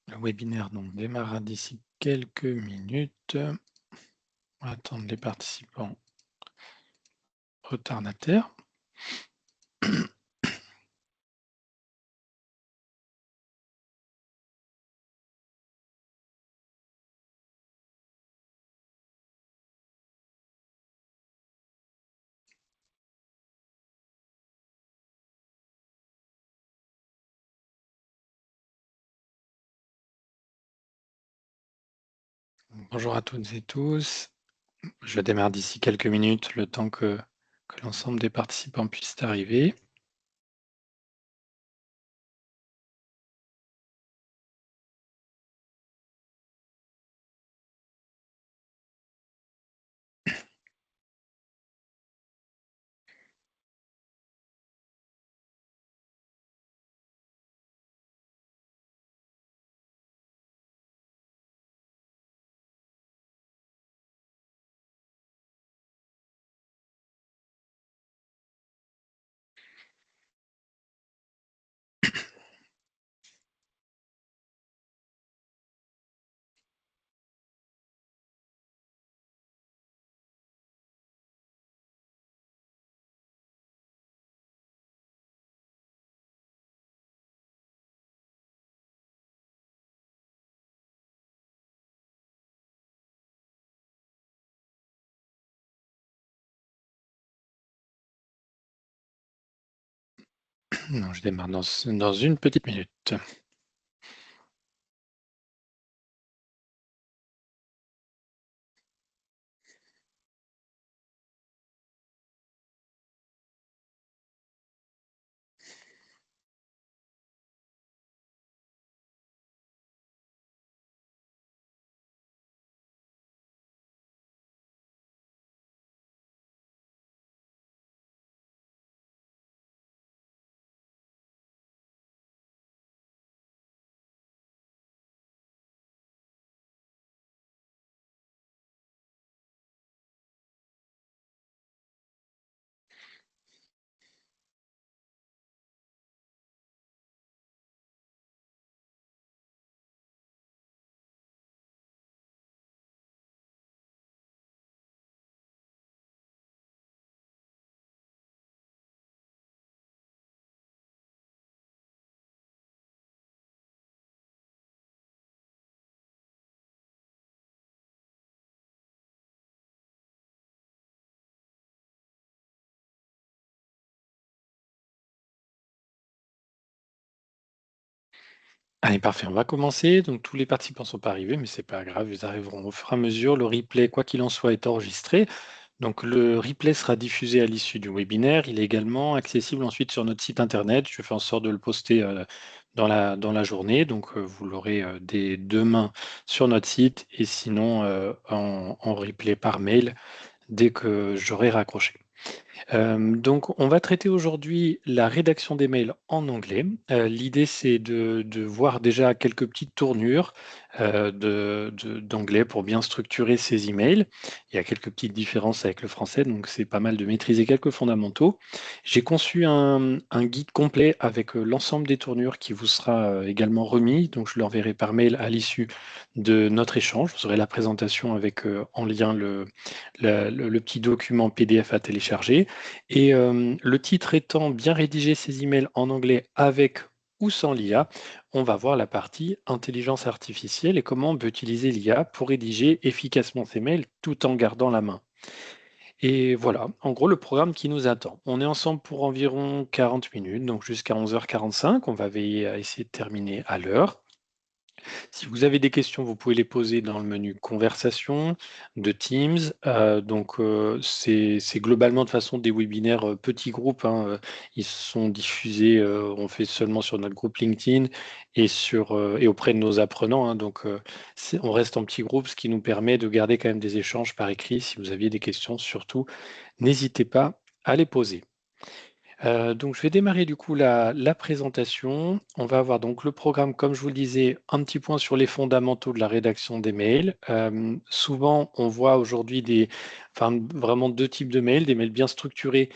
Le webinaire donc démarrera d'ici quelques minutes. On va attendre les participants retardataires. Bonjour à toutes et tous. Je démarre d'ici quelques minutes, le temps que l'ensemble des participants puissent arriver. Non, je démarre dans une petite minute. Allez, parfait, on va commencer. Donc, tous les participants ne sont pas arrivés, mais c'est pas grave, ils arriveront au fur et à mesure. Le replay, quoi qu'il en soit, est enregistré. Donc, le replay sera diffusé à l'issue du webinaire. Il est également accessible ensuite sur notre site internet. Je fais en sorte de le poster dans la journée. Donc, vous l'aurez dès demain sur notre site et sinon en replay par mail dès que j'aurai raccroché. Donc, on va traiter aujourd'hui la rédaction des mails en anglais. L'idée, c'est de voir déjà quelques petites tournures d'anglais pour bien structurer ces emails. Il y a quelques petites différences avec le français, donc c'est pas mal de maîtriser quelques fondamentaux. J'ai conçu un guide complet avec l'ensemble des tournures qui vous sera également remis, donc je l'enverrai par mail à l'issue de notre échange. Vous aurez la présentation avec en lien le petit document PDF à télécharger. Et le titre étant bien rédiger ses emails en anglais avec ou sans l'IA, on va voir la partie intelligence artificielle et comment on peut utiliser l'IA pour rédiger efficacement ses mails tout en gardant la main. Et voilà, en gros, le programme qui nous attend. On est ensemble pour environ 40 minutes, donc jusqu'à 11h45. On va veiller à essayer de terminer à l'heure. Si vous avez des questions, vous pouvez les poser dans le menu conversation de Teams. C'est globalement de façon des webinaires petits groupes, hein, ils sont diffusés, on fait seulement sur notre groupe LinkedIn et auprès de nos apprenants, hein. On reste en petit groupe, ce qui nous permet de garder quand même des échanges par écrit. Si vous aviez des questions, surtout, n'hésitez pas à les poser. Donc je vais démarrer du coup la présentation. On va avoir donc le programme, comme je vous le disais, un petit point sur les fondamentaux de la rédaction des mails. Souvent, on voit aujourd'hui vraiment deux types de mails, des mails bien structurés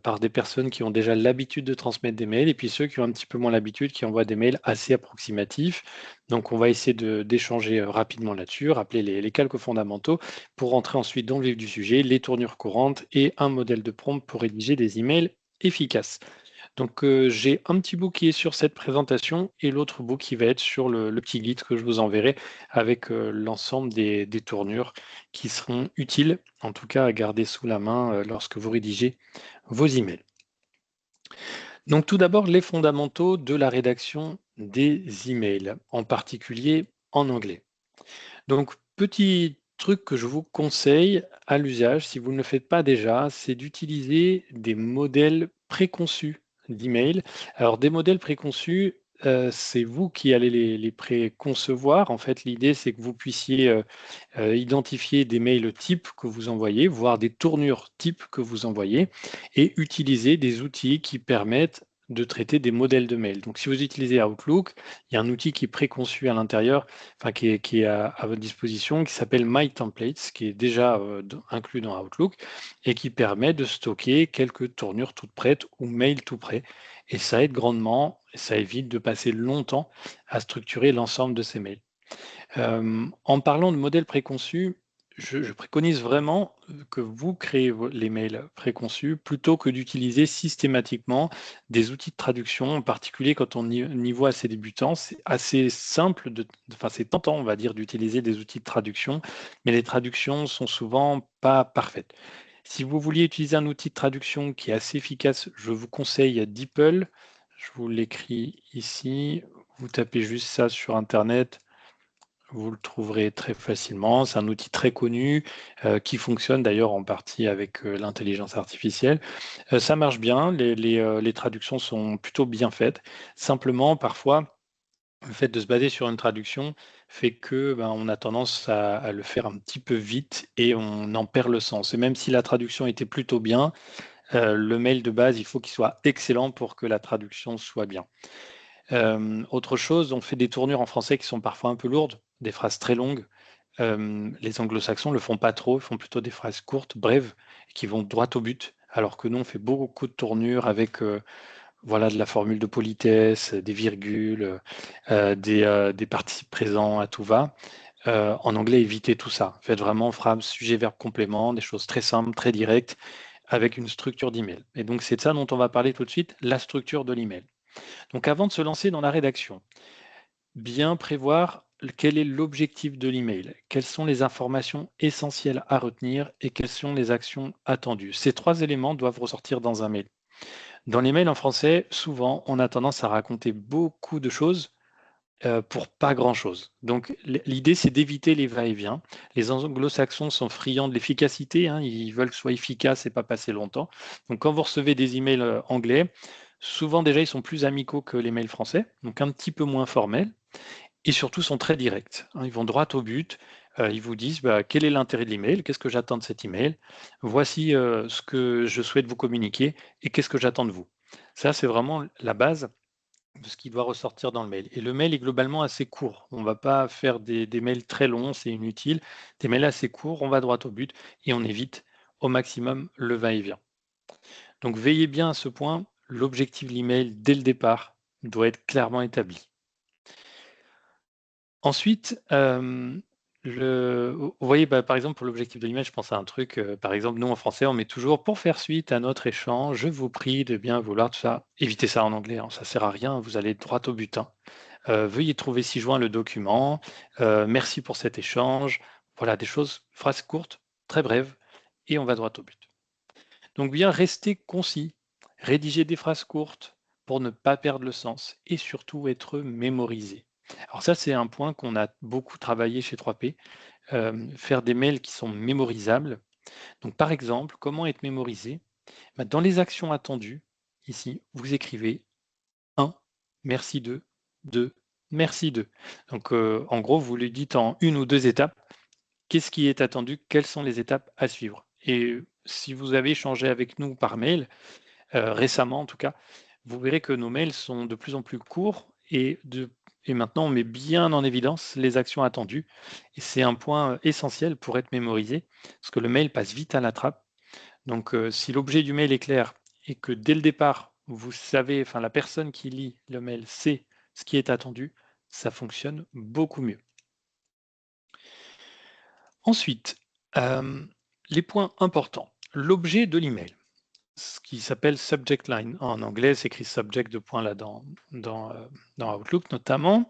par des personnes qui ont déjà l'habitude de transmettre des mails, et puis ceux qui ont un petit peu moins l'habitude, qui envoient des mails assez approximatifs. Donc on va essayer d'échanger rapidement là-dessus, rappeler les calques fondamentaux, pour rentrer ensuite dans le vif du sujet, les tournures courantes et un modèle de prompt pour rédiger des emails efficace. Donc, j'ai un petit bout qui est sur cette présentation et l'autre bout qui va être sur le petit guide que je vous enverrai avec l'ensemble des tournures qui seront utiles, en tout cas à garder sous la main lorsque vous rédigez vos emails. Donc, tout d'abord, les fondamentaux de la rédaction des emails, en particulier en anglais. Donc, petit truc que je vous conseille à l'usage, si vous ne le faites pas déjà, c'est d'utiliser des modèles préconçus d'email. Alors, des modèles préconçus, c'est vous qui allez les préconcevoir. En fait, l'idée, c'est que vous puissiez identifier des mails types que vous envoyez, voire des tournures types que vous envoyez, et utiliser des outils qui permettent de traiter des modèles de mails. Donc, si vous utilisez Outlook, il y a un outil qui est préconçu à l'intérieur, enfin qui est à votre disposition, qui s'appelle My Templates, qui est déjà inclus dans Outlook et qui permet de stocker quelques tournures toutes prêtes ou mails tout prêts. Et ça aide grandement, ça évite de passer longtemps à structurer l'ensemble de ces mails. En parlant de modèles préconçus, je préconise vraiment que vous créez les mails préconçus plutôt que d'utiliser systématiquement des outils de traduction, en particulier quand on y voit assez débutant. C'est assez simple, enfin c'est tentant, on va dire, d'utiliser des outils de traduction, mais les traductions sont souvent pas parfaites. Si vous vouliez utiliser un outil de traduction qui est assez efficace, je vous conseille DeepL. Je vous l'écris ici. Vous tapez juste ça sur Internet. Vous le trouverez très facilement. C'est un outil très connu qui fonctionne d'ailleurs en partie avec l'intelligence artificielle. Ça marche bien, les traductions sont plutôt bien faites. Simplement, parfois, le fait de se baser sur une traduction fait que on a tendance à le faire un petit peu vite et on en perd le sens. Et même si la traduction était plutôt bien, le mail de base, il faut qu'il soit excellent pour que la traduction soit bien. Autre chose, on fait des tournures en français qui sont parfois un peu lourdes, des phrases très longues. Les anglo-saxons le font pas trop, ils font plutôt des phrases courtes, brèves, qui vont droit au but, alors que nous, on fait beaucoup de tournures avec voilà, de la formule de politesse, des virgules, des participes présents à tout va. En anglais, évitez tout ça. Faites vraiment phrase, sujet, verbe, complément, des choses très simples, très directes, avec une structure d'email. Et donc, c'est de ça dont on va parler tout de suite, la structure de l'email. Donc, avant de se lancer dans la rédaction, bien prévoir quel est l'objectif de l'email, quelles sont les informations essentielles à retenir et quelles sont les actions attendues. Ces trois éléments doivent ressortir dans un mail. Dans les mails en français, souvent, on a tendance à raconter beaucoup de choses pour pas grand-chose. Donc l'idée, c'est d'éviter les va-et-vient. Les anglo-saxons sont friands de l'efficacité, hein, ils veulent que ce soit efficace et pas passer longtemps. Donc quand vous recevez des emails anglais, souvent déjà, ils sont plus amicaux que les mails français, donc un petit peu moins formels et surtout sont très directs, hein. Ils vont droit au but. Ils vous disent quel est l'intérêt de l'email, qu'est-ce que j'attends de cet email, voici ce que je souhaite vous communiquer et qu'est-ce que j'attends de vous. Ça, c'est vraiment la base de ce qui doit ressortir dans le mail. Et le mail est globalement assez court. On ne va pas faire des mails très longs, c'est inutile. Des mails assez courts, on va droit au but et on évite au maximum le va-et-vient. Donc veillez bien à ce point, l'objectif de l'email dès le départ doit être clairement établi. Ensuite, vous voyez, par exemple, pour l'objectif de l'image, je pense à un truc, par exemple, nous en français, on met toujours pour faire suite à notre échange, je vous prie de bien vouloir tout ça. Évitez ça en anglais, hein, ça sert à rien, vous allez droit au but, hein. Veuillez trouver ci-joint le document, merci pour cet échange. Voilà, des choses, phrases courtes, très brèves, et on va droit au but. Donc bien rester concis, rédiger des phrases courtes pour ne pas perdre le sens et surtout être mémorisé. Alors ça, c'est un point qu'on a beaucoup travaillé chez 3P, faire des mails qui sont mémorisables. Donc par exemple, comment être mémorisé? Dans les actions attendues, ici, vous écrivez 1, merci 2, merci 2. Donc en gros, vous lui dites en une ou deux étapes, qu'est-ce qui est attendu, quelles sont les étapes à suivre. Et si vous avez échangé avec nous par mail, récemment en tout cas, vous verrez que nos mails sont de plus en plus courts et maintenant on met bien en évidence les actions attendues. Et c'est un point essentiel pour être mémorisé, parce que le mail passe vite à la trappe. Donc si l'objet du mail est clair et que dès le départ, vous savez, enfin la personne qui lit le mail sait ce qui est attendu, ça fonctionne beaucoup mieux. Ensuite, les points importants. L'objet de l'email, ce qui s'appelle subject line. En anglais, c'est écrit subject de point là dans Outlook notamment.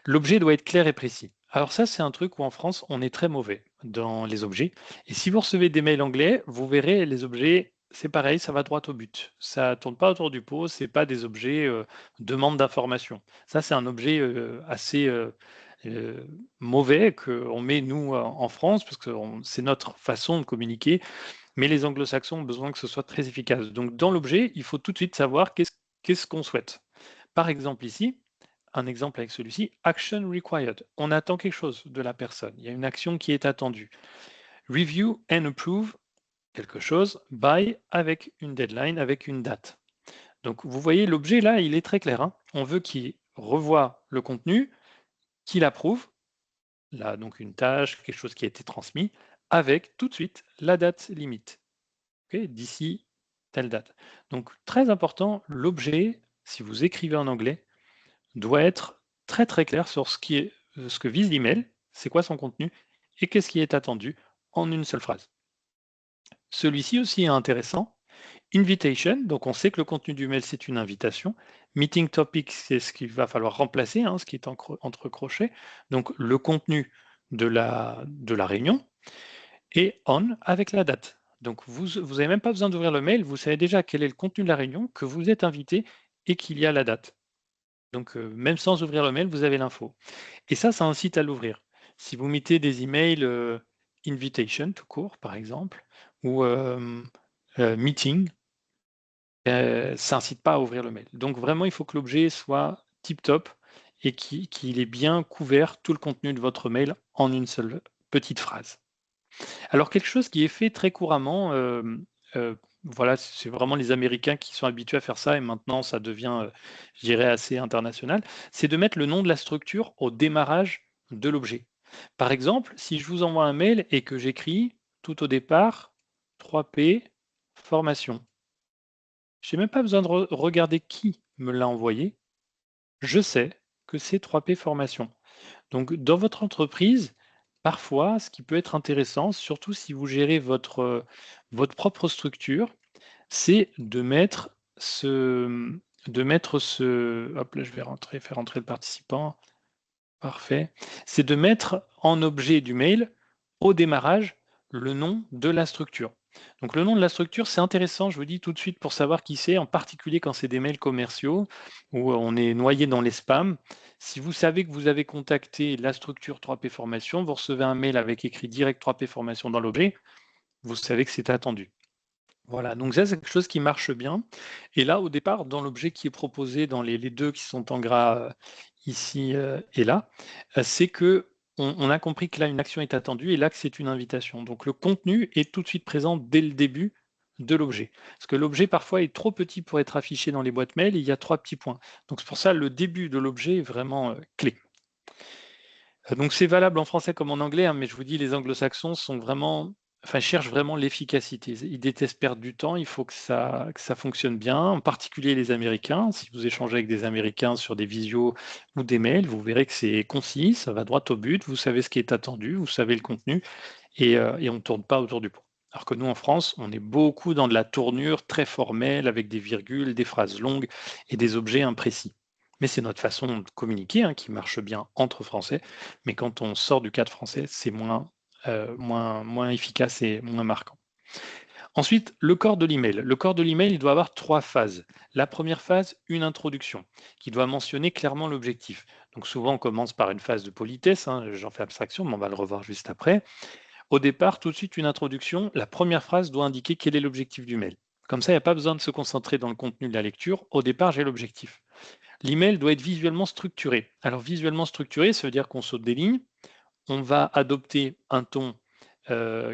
L'objet doit être clair et précis. Alors ça, c'est un truc où en France, on est très mauvais dans les objets. Et si vous recevez des mails anglais, vous verrez les objets, c'est pareil, ça va droit au but. Ça tourne pas autour du pot, c'est pas des objets demande d'information. Ça, c'est un objet assez mauvais qu'on met nous en France, parce que c'est notre façon de communiquer, mais les anglo-saxons ont besoin que ce soit très efficace. Donc dans l'objet, il faut tout de suite savoir qu'est-ce qu'on souhaite. Par exemple ici, un exemple avec celui-ci, action required. On attend quelque chose de la personne. Il y a une action qui est attendue. Review and approve quelque chose by avec une deadline, avec une date. Donc vous voyez, l'objet là, il est très clair. Hein. On veut qu'il revoie le contenu, qu'il approuve, là donc une tâche, quelque chose qui a été transmis, avec tout de suite la date limite. Okay, d'ici telle date. Donc très important, l'objet, si vous écrivez en anglais, doit être très très clair sur ce que vise l'email, c'est quoi son contenu et qu'est-ce qui est attendu en une seule phrase. Celui-ci aussi est intéressant. Invitation, donc on sait que le contenu du mail c'est une invitation. Meeting topic, c'est ce qu'il va falloir remplacer, hein, ce qui est entre crochets. Donc le contenu de la réunion. Et on avec la date. Donc vous n'avez même pas besoin d'ouvrir le mail, vous savez déjà quel est le contenu de la réunion, que vous êtes invité et qu'il y a la date. Donc même sans ouvrir le mail, vous avez l'info. Et ça incite à l'ouvrir. Si vous mettez des emails invitation tout court, par exemple, ou meeting, ça incite pas à ouvrir le mail. Donc vraiment, il faut que l'objet soit tip-top et qu'il ait bien couvert tout le contenu de votre mail en une seule petite phrase. Alors quelque chose qui est fait très couramment, voilà, c'est vraiment les Américains qui sont habitués à faire ça et maintenant ça devient, je dirais assez international, c'est de mettre le nom de la structure au démarrage de l'objet. Par exemple, si je vous envoie un mail et que j'écris tout au départ 3P formation. Je n'ai même pas besoin de regarder qui me l'a envoyé, je sais que c'est 3P formation. Donc dans votre entreprise, parfois, ce qui peut être intéressant, surtout si vous gérez votre propre structure, c'est de mettre hop là, je vais faire rentrer le participant, parfait. C'est de mettre en objet du mail, au démarrage, le nom de la structure. Donc le nom de la structure, c'est intéressant, je vous dis tout de suite, pour savoir qui c'est, en particulier quand c'est des mails commerciaux, où on est noyé dans les spams. Si vous savez que vous avez contacté la structure 3P Formation, vous recevez un mail avec écrit direct 3P Formation dans l'objet, vous savez que c'est attendu. Voilà, donc ça, c'est quelque chose qui marche bien. Et là, au départ, dans l'objet qui est proposé, dans les deux qui sont en gras ici et là, c'est que on a compris que là, une action est attendue et là, que c'est une invitation. Donc, le contenu est tout de suite présent dès le début de l'objet. Parce que l'objet, parfois, est trop petit pour être affiché dans les boîtes mail et il y a 3 petits points. Donc, c'est pour ça, le début de l'objet est vraiment clé. Donc, c'est valable en français comme en anglais, hein, mais je vous dis, les anglo-saxons sont vraiment cherchent vraiment l'efficacité. Ils détestent perdre du temps, il faut que ça fonctionne bien, en particulier les Américains. Si vous échangez avec des Américains sur des visios ou des mails, vous verrez que c'est concis, ça va droit au but, vous savez ce qui est attendu, vous savez le contenu, et on ne tourne pas autour du pot. Alors que nous, en France, on est beaucoup dans de la tournure très formelle, avec des virgules, des phrases longues et des objets imprécis. Mais c'est notre façon de communiquer hein, qui marche bien entre Français, mais quand on sort du cadre français, c'est moins efficace et moins marquant. Ensuite, le corps de l'email. Le corps de l'email, il doit avoir 3 phases. La première phase, une introduction, qui doit mentionner clairement l'objectif. Donc souvent, on commence par une phase de politesse, hein, j'en fais abstraction, mais on va le revoir juste après. Au départ, tout de suite, une introduction. La première phrase doit indiquer quel est l'objectif du mail. Comme ça, il n'y a pas besoin de se concentrer dans le contenu de la lecture. Au départ, j'ai l'objectif. L'email doit être visuellement structuré. Alors, visuellement structuré, ça veut dire qu'on saute des lignes. On va adopter un ton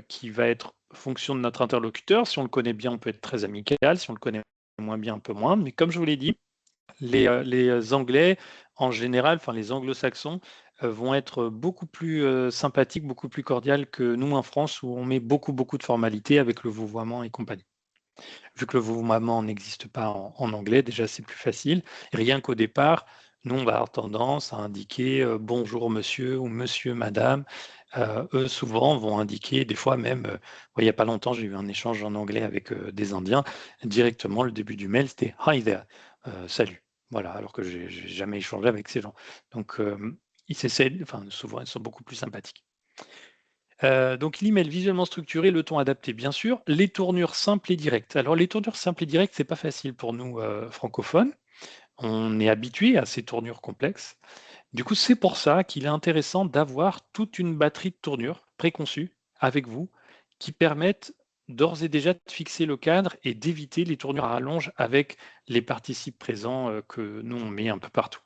qui va être fonction de notre interlocuteur. Si on le connaît bien, on peut être très amical. Si on le connaît moins bien, un peu moins. Mais comme je vous l'ai dit, les Anglais, en général, enfin les Anglo-Saxons, vont être beaucoup plus sympathiques, beaucoup plus cordiales que nous en France, où on met beaucoup de formalités avec le vouvoiement et compagnie. Vu que le vouvoiement n'existe pas en anglais, déjà c'est plus facile. Rien qu'au départ, nous on va avoir tendance à indiquer bonjour monsieur ou monsieur madame. Eux souvent vont indiquer, des fois même, il n'y a pas longtemps j'ai eu un échange en anglais avec des Indiens, directement le début du mail c'était hi there, salut. Voilà, alors que j'ai jamais échangé avec ces gens. Donc ils s'essaient, enfin souvent ils sont beaucoup plus sympathiques. Donc l'email visuellement structuré, le ton adapté bien sûr, les tournures simples et directes. Alors les tournures simples et directes, c'est pas facile pour nous francophones. On est habitué à ces tournures complexes. Du coup, c'est pour ça qu'il est intéressant d'avoir toute une batterie de tournures préconçues avec vous qui permettent d'ores et déjà de fixer le cadre et d'éviter les tournures à rallonge avec les participes présents que nous on met un peu partout.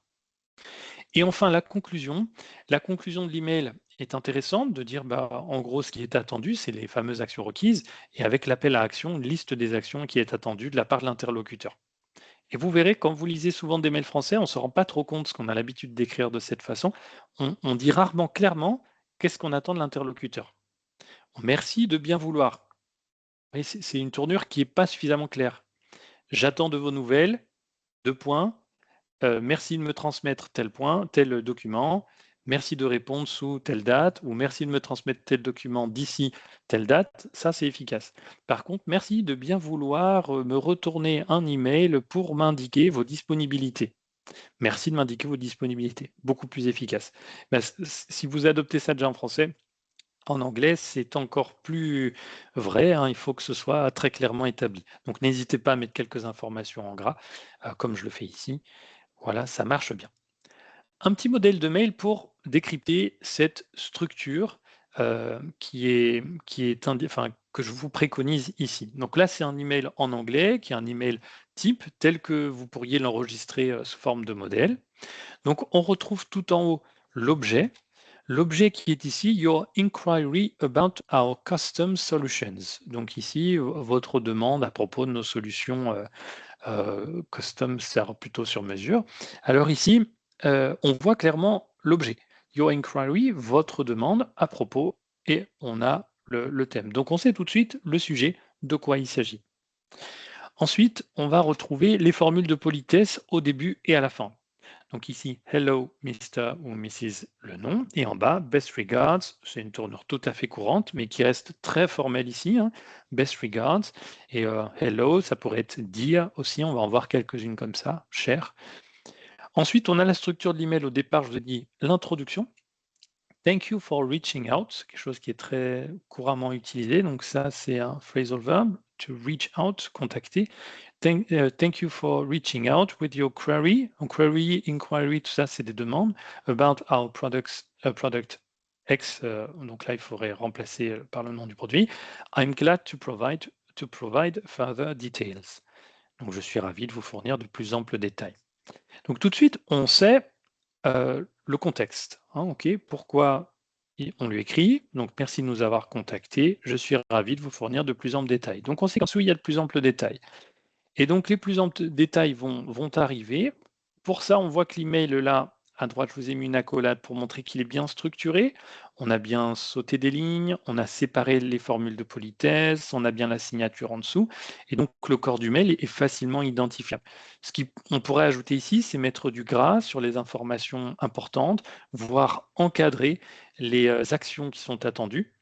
Et enfin, la conclusion. La conclusion de l'email est intéressante de dire, en gros, ce qui est attendu, c'est les fameuses actions requises, et avec l'appel à action, une liste des actions qui est attendue de la part de l'interlocuteur. Et vous verrez, quand vous lisez souvent des mails français, on ne se rend pas trop compte, ce qu'on a l'habitude d'écrire de cette façon. On dit rarement clairement qu'est-ce qu'on attend de l'interlocuteur. Merci de bien vouloir. C'est une tournure qui n'est pas suffisamment claire. J'attends de vos nouvelles, deux points. Merci de me transmettre tel point, tel document, merci de répondre sous telle date, ou merci de me transmettre tel document d'ici telle date, ça c'est efficace. Par contre, merci de bien vouloir me retourner un email pour m'indiquer vos disponibilités. Merci de m'indiquer vos disponibilités, beaucoup plus efficace. Si vous adoptez ça déjà en français, en anglais, c'est encore plus vrai, hein, il faut que ce soit très clairement établi. Donc n'hésitez pas à mettre quelques informations en gras, comme je le fais ici. Voilà, ça marche bien. Un petit modèle de mail pour décrypter cette structure que je vous préconise ici. Donc là, c'est un email en anglais, qui est un email type, tel que vous pourriez l'enregistrer sous forme de modèle. Donc on retrouve tout en haut l'objet. L'objet qui est ici, Your inquiry about our custom solutions. Donc ici, votre demande à propos de nos solutions custom, sert plutôt sur mesure. Alors ici, on voit clairement l'objet. Your inquiry, votre demande à propos, et on a le thème. Donc on sait tout de suite le sujet, de quoi il s'agit. Ensuite, on va retrouver les formules de politesse au début et à la fin. Donc ici, hello Mr. ou Mrs. le nom, et en bas, best regards, c'est une tournure tout à fait courante, mais qui reste très formelle ici, hein. Best regards, et hello, ça pourrait être dear aussi, on va en voir quelques-unes comme ça, cher. Ensuite, on a la structure de l'email au départ, je vous ai dit l'introduction. Thank you for reaching out, quelque chose qui est très couramment utilisé, donc ça c'est un phrasal verb, to reach out, contacter. Thank you for reaching out with your query. Query, inquiry, tout ça, c'est des demandes about our product X. Donc là, il faudrait remplacer par le nom du produit. I'm glad to provide further details. Donc, je suis ravi de vous fournir de plus amples détails. Donc, tout de suite, on sait le contexte. Hein, ok, pourquoi on lui écrit, donc merci de nous avoir contactés, je suis ravi de vous fournir de plus amples détails. Donc, on sait qu'en dessous, il y a de plus amples détails. Et donc, les plus amples détails vont arriver. Pour ça, on voit que l'email, là, à droite, je vous ai mis une accolade pour montrer qu'il est bien structuré. On a bien sauté des lignes, on a séparé les formules de politesse, on a bien la signature en dessous. Et donc, le corps du mail est facilement identifiable. Ce qu'on pourrait ajouter ici, c'est mettre du gras sur les informations importantes, voire encadrer les actions qui sont attendues.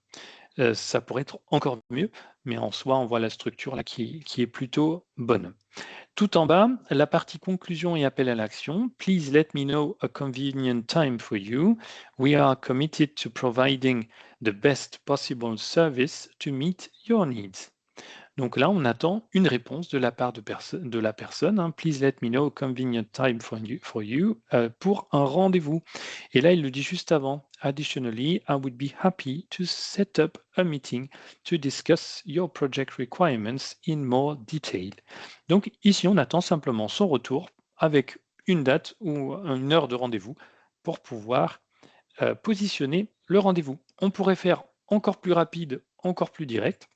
Ça pourrait être encore mieux, mais en soi, on voit la structure là qui est plutôt bonne. Tout en bas, la partie conclusion et appel à l'action. Please let me know a convenient time for you. We are committed to providing the best possible service to meet your needs. Donc là, on attend une réponse de la part de la personne. Hein. Please let me know a convenient time for you pour un rendez-vous. Et là, il le dit juste avant. Additionally, I would be happy to set up a meeting to discuss your project requirements in more detail. Donc ici, on attend simplement son retour avec une date ou une heure de rendez-vous pour pouvoir positionner le rendez-vous. On pourrait faire encore plus rapide, encore plus direct.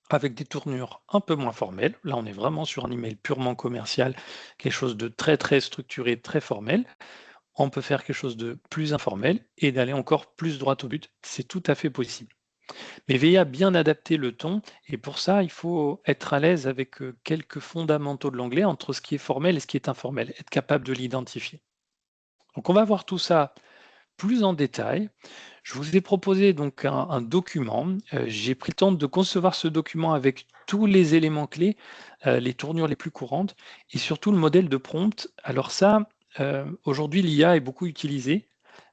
avec des tournures un peu moins formelles. Là, on est vraiment sur un email purement commercial, quelque chose de très, très structuré, très formel. On peut faire quelque chose de plus informel et d'aller encore plus droit au but. C'est tout à fait possible. Mais veillez à bien adapter le ton et pour ça, il faut être à l'aise avec quelques fondamentaux de l'anglais entre ce qui est formel et ce qui est informel, être capable de l'identifier. Donc on va voir tout ça plus en détail. Je vous ai proposé donc un document. J'ai pris le temps de concevoir ce document avec tous les éléments clés, les tournures les plus courantes et surtout le modèle de prompt. Alors ça, aujourd'hui, l'IA est beaucoup utilisée,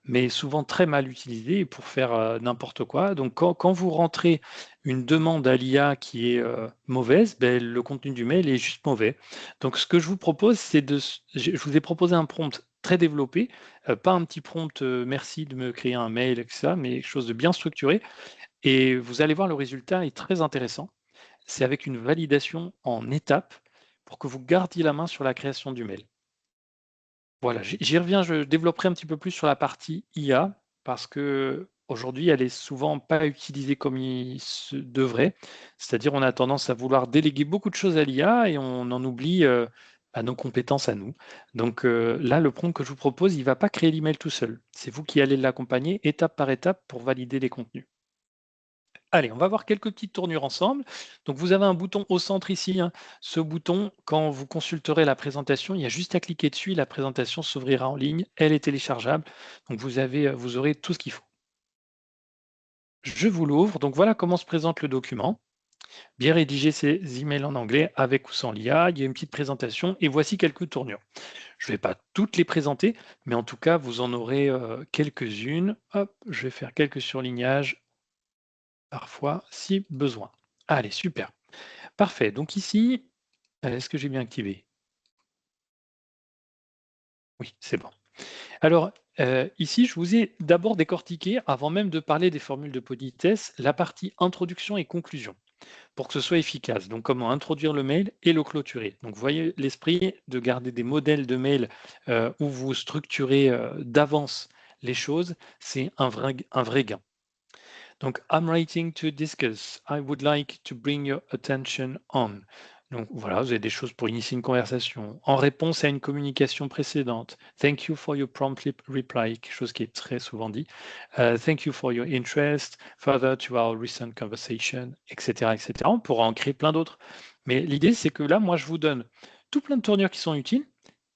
mais souvent très mal utilisée pour faire n'importe quoi. Donc quand vous rentrez une demande à l'IA qui est mauvaise, ben, le contenu du mail est juste mauvais. Donc ce que je vous propose, c'est je vous ai proposé un prompt très développé, pas un petit prompt, merci de me créer un mail et ça, mais quelque chose de bien structuré et vous allez voir le résultat est très intéressant. C'est avec une validation en étapes pour que vous gardiez la main sur la création du mail. Voilà, j'y reviens, je développerai un petit peu plus sur la partie IA parce qu'aujourd'hui, elle est souvent pas utilisée comme il se devrait. C'est-à-dire, on a tendance à vouloir déléguer beaucoup de choses à l'IA et on en oublie bah, nos compétences à nous. Donc là, le prompt que je vous propose, il ne va pas créer l'email tout seul. C'est vous qui allez l'accompagner étape par étape pour valider les contenus. Allez, on va voir quelques petites tournures ensemble. Donc, vous avez un bouton au centre ici, hein. Ce bouton, quand vous consulterez la présentation, il y a juste à cliquer dessus et la présentation s'ouvrira en ligne. Elle est téléchargeable. Donc, vous aurez tout ce qu'il faut. Je vous l'ouvre. Donc, voilà comment se présente le document. Bien rédiger ces emails en anglais avec ou sans l'IA. Il y a une petite présentation et voici quelques tournures. Je ne vais pas toutes les présenter, mais en tout cas, vous en aurez quelques-unes. Hop, je vais faire quelques surlignages parfois si besoin. Allez, super. Parfait. Donc ici, est-ce que j'ai bien activé? Oui, c'est bon. Alors, ici, je vous ai d'abord décortiqué, avant même de parler des formules de politesse, la partie introduction et conclusion, pour que ce soit efficace. Donc, comment introduire le mail et le clôturer. Donc, vous voyez l'esprit de garder des modèles de mail où vous structurez d'avance les choses, c'est un vrai gain. Donc, I'm writing to discuss. I would like to bring your attention on. Donc voilà, vous avez des choses pour initier une conversation. En réponse à une communication précédente. Thank you for your prompt reply, quelque chose qui est très souvent dit. Thank you for your interest. Further to our recent conversation, etc., etc. On pourra en créer plein d'autres. Mais l'idée, c'est que là, moi, je vous donne tout plein de tournures qui sont utiles.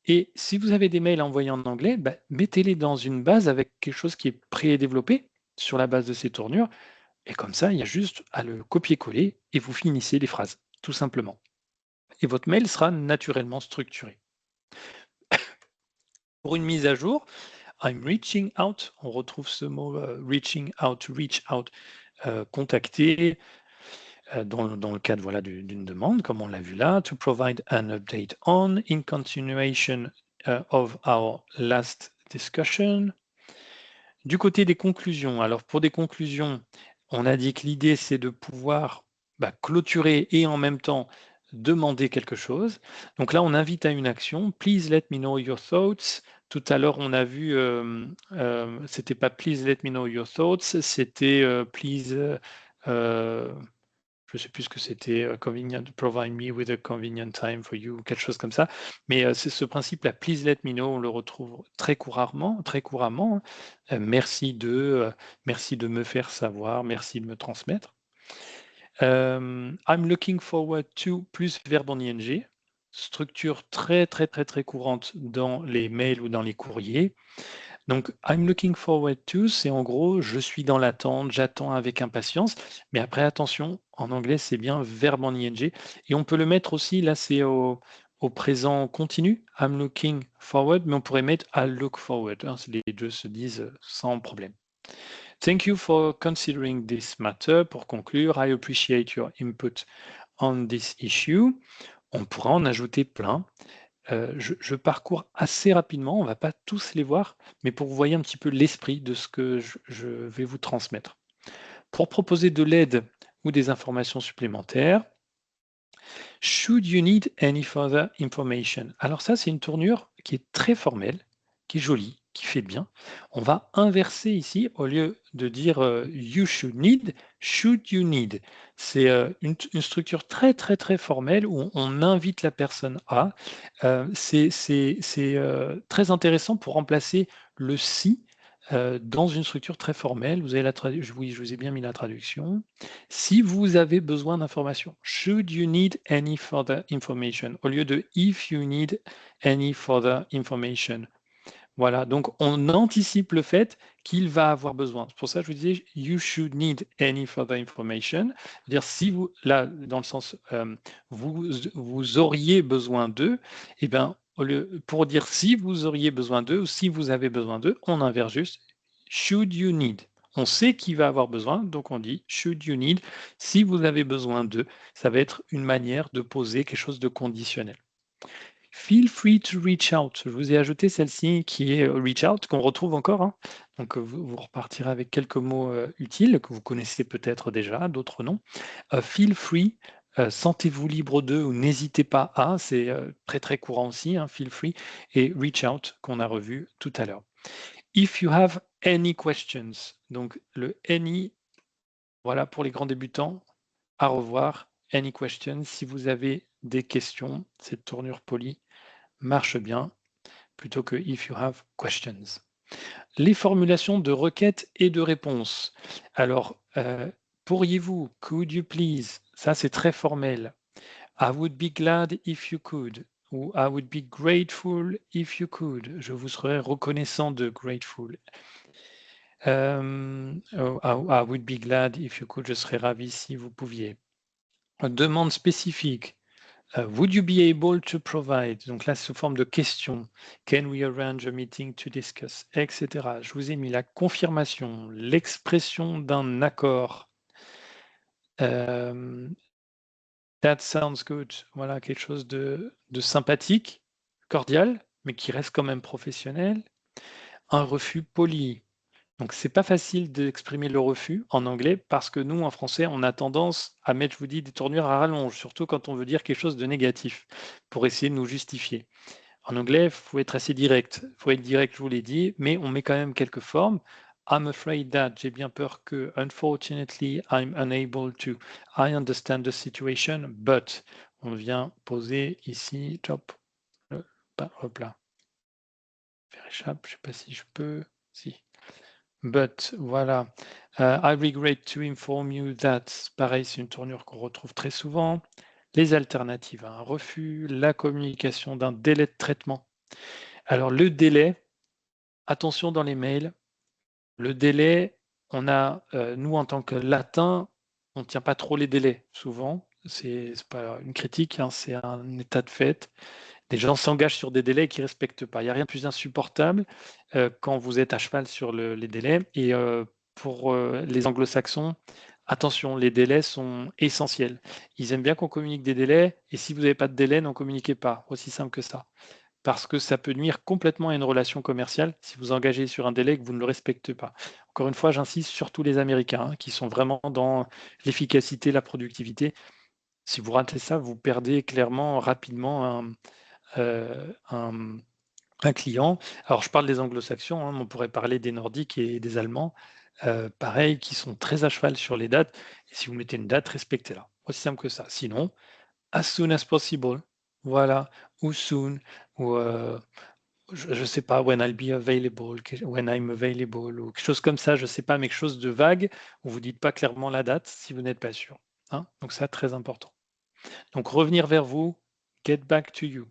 Et si vous avez des mails à envoyer en anglais, bah, mettez-les dans une base avec quelque chose qui est pré-développé sur la base de ces tournures. Et comme ça, il y a juste à le copier-coller et vous finissez les phrases, tout simplement. Et votre mail sera naturellement structuré. Pour une mise à jour, I'm reaching out, on retrouve ce mot reaching out, reach out, contacter dans le cadre voilà, d'une demande, comme on l'a vu là, to provide an update on, in continuation of our last discussion. Du côté des conclusions, alors pour des conclusions, on a dit que l'idée c'est de pouvoir clôturer et en même temps demander quelque chose. Donc là, on invite à une action. Please let me know your thoughts. Tout à l'heure, on a vu, c'était pas please let me know your thoughts, c'était please je ne sais plus ce que c'était, convenient, provide me with a convenient time for you, quelque chose comme ça. Mais c'est ce principe-là, please let me know, on le retrouve très couramment. Hein. Merci de me faire savoir, merci de me transmettre. I'm looking forward to, plus verbe en ing, structure très, très, très, très courante dans les mails ou dans les courriers. Donc, I'm looking forward to, c'est en gros, je suis dans l'attente, j'attends avec impatience. Mais après, attention, en anglais, c'est bien verbe en ing. Et on peut le mettre aussi, là, c'est au présent continu, I'm looking forward, mais on pourrait mettre I look forward. Hein, les deux se disent sans problème. Thank you for considering this matter. Pour conclure, I appreciate your input on this issue. On pourra en ajouter plein. Je parcours assez rapidement, on ne va pas tous les voir, mais pour que vous voyez un petit peu l'esprit de ce que je vais vous transmettre. Pour proposer de l'aide ou des informations supplémentaires, should you need any further information? Alors ça, c'est une tournure qui est très formelle, qui est jolie, qui fait bien. On va inverser ici, au lieu de dire you should need, should you need. C'est une structure très, très, très formelle où on invite la personne à. C'est très intéressant pour remplacer le si dans une structure très formelle. Vous avez la oui, je vous ai bien mis la traduction. Si vous avez besoin d'informations, should you need any further information, au lieu de if you need any further information. Voilà, donc on anticipe le fait qu'il va avoir besoin. C'est pour ça que je vous disais, you should need any further information. C'est-à-dire, si vous, là, dans le sens, vous auriez besoin d'eux, eh bien, pour dire si vous auriez besoin d'eux ou si vous avez besoin d'eux, on inverse juste should you need. On sait qui va avoir besoin, donc on dit should you need. Si vous avez besoin d'eux, ça va être une manière de poser quelque chose de conditionnel. Feel free to reach out. Je vous ai ajouté celle-ci qui est reach out, qu'on retrouve encore. Hein. Donc, vous repartirez avec quelques mots utiles que vous connaissez peut-être déjà, d'autres non. Feel free, sentez-vous libre d'eux ou n'hésitez pas à, c'est très très courant aussi, hein, feel free, et reach out qu'on a revu tout à l'heure. If you have any questions, donc le any, voilà pour les grands débutants, à revoir, any questions, si vous avez des questions, cette tournure polie marche bien, plutôt que if you have questions. Les formulations de requêtes et de réponses. Alors, pourriez-vous, could you please, ça c'est très formel. I would be glad if you could, ou I would be grateful if you could. Je vous serais reconnaissant de grateful. I would be glad if you could, je serais ravi si vous pouviez. Demande spécifique. Would you be able to provide? Donc là, sous forme de question. Can we arrange a meeting to discuss? Etc. Je vous ai mis la confirmation, l'expression d'un accord. That sounds good. Voilà, quelque chose de sympathique, cordial, mais qui reste quand même professionnel. Un refus poli. Donc, c'est pas facile d'exprimer le refus en anglais parce que nous, en français, on a tendance à mettre, je vous dis, des tournures à rallonge, surtout quand on veut dire quelque chose de négatif, pour essayer de nous justifier. En anglais, il faut être assez direct. Il faut être direct, je vous l'ai dit, mais on met quand même quelques formes. I'm afraid that, j'ai bien peur que, unfortunately, I'm unable to, I understand the situation, but, on vient poser ici, top, hop là, faire échappe, je ne sais pas si je peux, si. But, voilà. I regret to inform you that, pareil, c'est une tournure qu'on retrouve très souvent. Les alternatives à un refus, la communication d'un délai de traitement. Alors, le délai, attention dans les mails, le délai, on a, nous, en tant que latin, on ne tient pas trop les délais, souvent. C'est pas une critique, hein, c'est un état de fait. Les gens s'engagent sur des délais qu'ils ne respectent pas. Il n'y a rien de plus insupportable quand vous êtes à cheval sur les délais. Et pour les anglo-saxons, attention, les délais sont essentiels. Ils aiment bien qu'on communique des délais, et si vous n'avez pas de délai, n'en communiquez pas. Aussi simple que ça. Parce que ça peut nuire complètement à une relation commerciale si vous engagez sur un délai et que vous ne le respectez pas. Encore une fois, j'insiste sur tous les Américains hein, qui sont vraiment dans l'efficacité, la productivité. Si vous ratez ça, vous perdez clairement, rapidement un client. Alors, je parle des anglo-saxons, hein, on pourrait parler des nordiques et des allemands, pareil, qui sont très à cheval sur les dates. Et si vous mettez une date, respectez-la. Aussi simple que ça. Sinon, as soon as possible, voilà, ou soon, ou je ne sais pas, when I'll be available, when I'm available, ou quelque chose comme ça, je ne sais pas, mais quelque chose de vague, où vous ne dites pas clairement la date si vous n'êtes pas sûr. Hein. Donc ça, très important. Donc revenir vers vous, get back to you.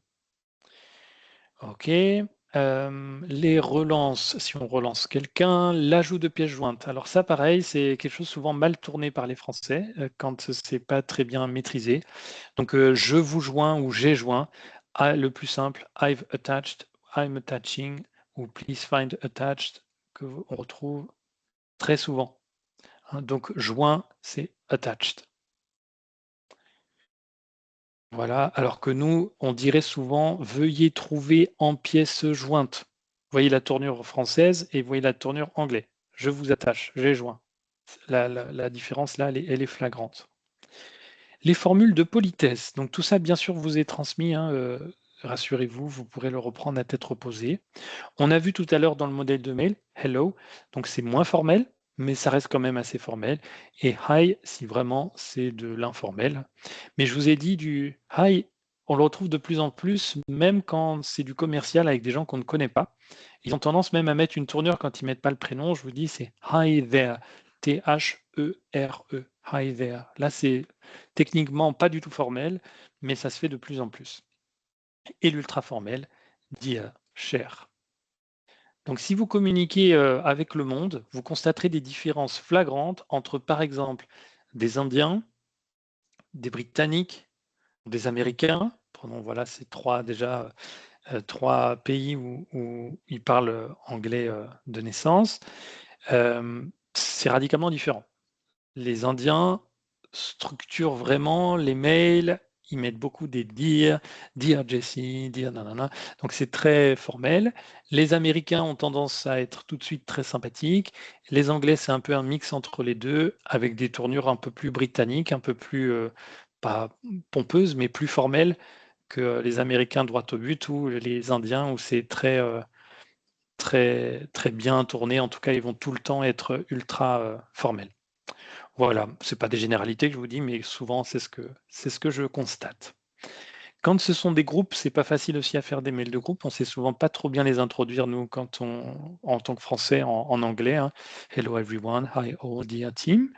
OK. Les relances, si on relance quelqu'un, l'ajout de pièces jointes. Alors ça, pareil, c'est quelque chose souvent mal tourné par les Français quand c'est pas très bien maîtrisé. Donc je vous joins ou j'ai joint. Le plus simple, I've attached, I'm attaching ou please find attached que on retrouve très souvent. Hein. Donc joint, c'est attached. Voilà, alors que nous, on dirait souvent veuillez trouver en pièces jointes. Vous voyez la tournure française et vous voyez la tournure anglaise. Je vous attache, j'ai joint. La différence là, elle est flagrante. Les formules de politesse. Donc tout ça, bien sûr, vous est transmis. Hein, rassurez-vous, vous pourrez le reprendre à tête reposée. On a vu tout à l'heure dans le modèle de mail, hello, donc c'est moins formel, mais ça reste quand même assez formel. Et hi, si vraiment c'est de l'informel. Mais je vous ai dit du hi, on le retrouve de plus en plus, même quand c'est du commercial avec des gens qu'on ne connaît pas. Ils ont tendance même à mettre une tournure quand ils ne mettent pas le prénom. Je vous dis, c'est hi there, T-H-E-R-E, hi there. Là, c'est techniquement pas du tout formel, mais ça se fait de plus en plus. Et l'ultra formel, dear, cher. Donc, si vous communiquez avec le monde, vous constaterez des différences flagrantes entre, par exemple, des Indiens, des Britanniques, des Américains. Prenons voilà ces trois déjà trois pays où ils parlent anglais de naissance. C'est radicalement différent. Les Indiens structurent vraiment les mails, ils mettent beaucoup des dear Jesse, dear nanana. Donc c'est très formel. Les Américains ont tendance à être tout de suite très sympathiques. Les Anglais, c'est un peu un mix entre les deux, avec des tournures un peu plus britanniques, un peu plus, pas pompeuses, mais plus formelles que les Américains droit au but ou les Indiens où c'est très, très bien tourné. En tout cas, ils vont tout le temps être ultra formels. Voilà, c'est pas des généralités que je vous dis, mais souvent c'est ce que je constate. Quand ce sont des groupes, c'est pas facile aussi à faire des mails de groupe. On sait souvent pas trop bien les introduire nous quand en tant que français, en anglais. Hein. Hello everyone, hi all dear team.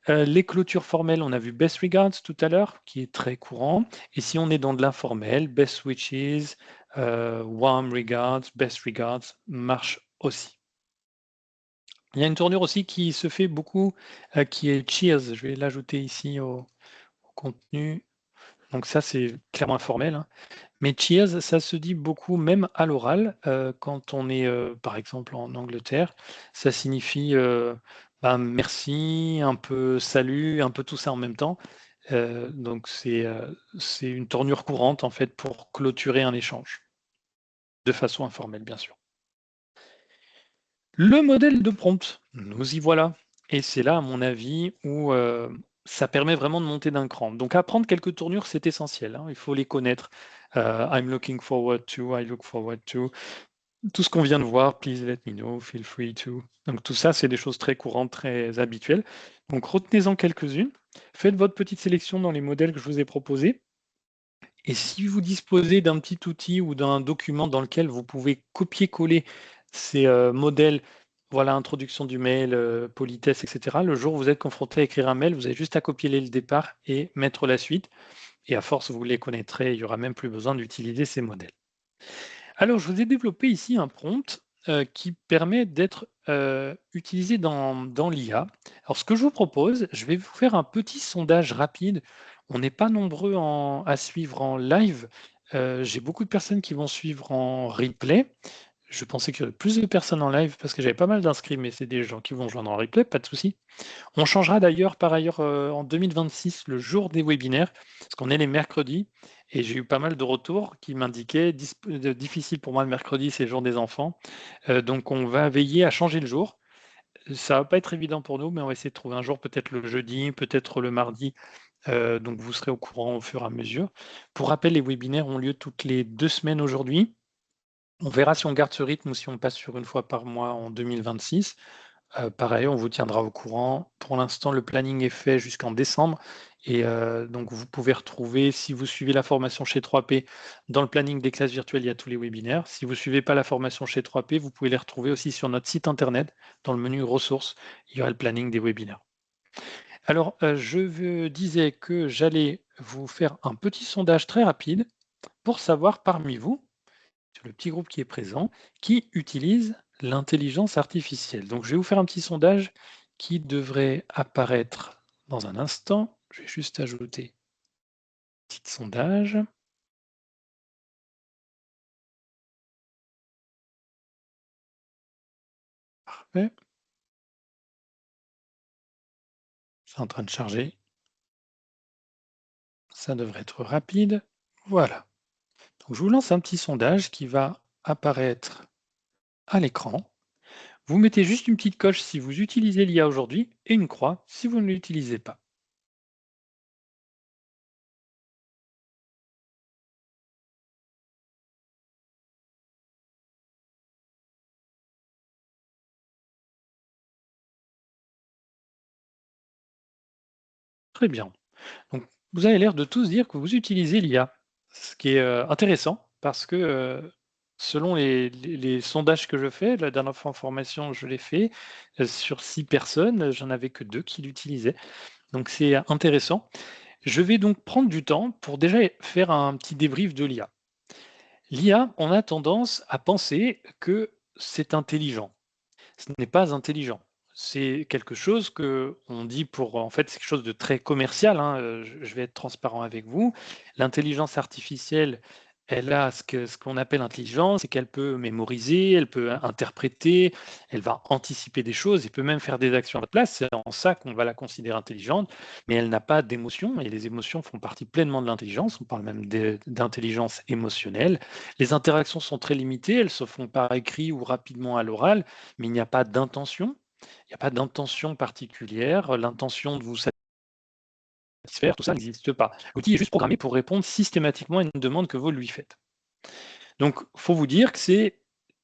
Les clôtures formelles, on a vu best regards tout à l'heure, qui est très courant. Et si on est dans de l'informel, best wishes, warm regards, best regards marche aussi. Il y a une tournure aussi qui se fait beaucoup, qui est cheers. Je vais l'ajouter ici au contenu. Donc ça, c'est clairement informel. Hein. Mais cheers, ça se dit beaucoup même à l'oral. Quand on est, par exemple, en Angleterre, ça signifie ben, merci, un peu salut, un peu tout ça en même temps. Donc c'est une tournure courante en fait pour clôturer un échange, de façon informelle bien sûr. Le modèle de prompt, nous y voilà. Et c'est là, à mon avis, où ça permet vraiment de monter d'un cran. Donc apprendre quelques tournures, c'est essentiel. Hein, il faut les connaître. I'm looking forward to, I look forward to. Tout ce qu'on vient de voir, please let me know, feel free to. Donc tout ça, c'est des choses très courantes, très habituelles. Donc retenez-en quelques-unes. Faites votre petite sélection dans les modèles que je vous ai proposés. Et si vous disposez d'un petit outil ou d'un document dans lequel vous pouvez copier-coller ces modèles, voilà, introduction du mail, politesse, etc., le jour où vous êtes confronté à écrire un mail, vous avez juste à copier le départ et mettre la suite. Et à force, vous les connaîtrez, il n'y aura même plus besoin d'utiliser ces modèles. Alors, je vous ai développé ici un prompt qui permet d'être utilisé dans l'IA. Alors, ce que je vous propose, je vais vous faire un petit sondage rapide. On n'est pas nombreux à suivre en live. J'ai beaucoup de personnes qui vont suivre en replay. Je pensais qu'il y aurait plus de personnes en live parce que j'avais pas mal d'inscrits, mais c'est des gens qui vont joindre en replay, pas de souci. On changera d'ailleurs par ailleurs en 2026 le jour des webinaires, parce qu'on est les mercredis, et j'ai eu pas mal de retours qui m'indiquaient difficile pour moi le mercredi, c'est le jour des enfants. Donc on va veiller à changer le jour. Ça va pas être évident pour nous, mais on va essayer de trouver un jour, peut-être le jeudi, peut-être le mardi. Donc vous serez au courant au fur et à mesure. Pour rappel, les webinaires ont lieu toutes les 2 semaines aujourd'hui. On verra si on garde ce rythme ou si on passe sur une fois par mois en 2026. Pareil, on vous tiendra au courant. Pour l'instant, le planning est fait jusqu'en décembre. Et donc, vous pouvez retrouver, si vous suivez la formation chez 3P, dans le planning des classes virtuelles, il y a tous les webinaires. Si vous ne suivez pas la formation chez 3P, vous pouvez les retrouver aussi sur notre site internet, dans le menu ressources. Il y aura le planning des webinaires. Alors, je disais que j'allais vous faire un petit sondage très rapide pour savoir parmi vous, sur le petit groupe qui est présent, qui utilise l'intelligence artificielle. Donc, je vais vous faire un petit sondage qui devrait apparaître dans un instant. Je vais juste ajouter un petit sondage. Parfait. C'est en train de charger. Ça devrait être rapide. Voilà. Donc, je vous lance un petit sondage qui va apparaître à l'écran. Vous mettez juste une petite coche si vous utilisez l'IA aujourd'hui et une croix si vous ne l'utilisez pas. Très bien. Donc, vous avez l'air de tous dire que vous utilisez l'IA, ce qui est intéressant parce que selon les sondages que je fais, la dernière fois en formation, je l'ai fait, sur 6 personnes, j'en avais que 2 qui l'utilisaient. Donc, c'est intéressant. Je vais donc prendre du temps pour déjà faire un petit débrief de l'IA. L'IA, on a tendance à penser que c'est intelligent. Ce n'est pas intelligent. C'est quelque chose que on dit pour en fait, c'est quelque chose de très commercial, hein, je vais être transparent avec vous. L'intelligence artificielle, elle a ce qu'on appelle intelligence, c'est qu'elle peut mémoriser, elle peut interpréter, elle va anticiper des choses, elle peut même faire des actions à votre place. C'est en ça qu'on va la considérer intelligente, mais elle n'a pas d'émotions et les émotions font partie pleinement de l'intelligence. On parle même d'intelligence émotionnelle. Les interactions sont très limitées, elles se font par écrit ou rapidement à l'oral, mais il n'y a pas d'intention. Il n'y a pas d'intention particulière. L'intention de vous satisfaire, tout ça n'existe pas. L'outil est juste programmé pour répondre systématiquement à une demande que vous lui faites. Donc, il faut vous dire que c'est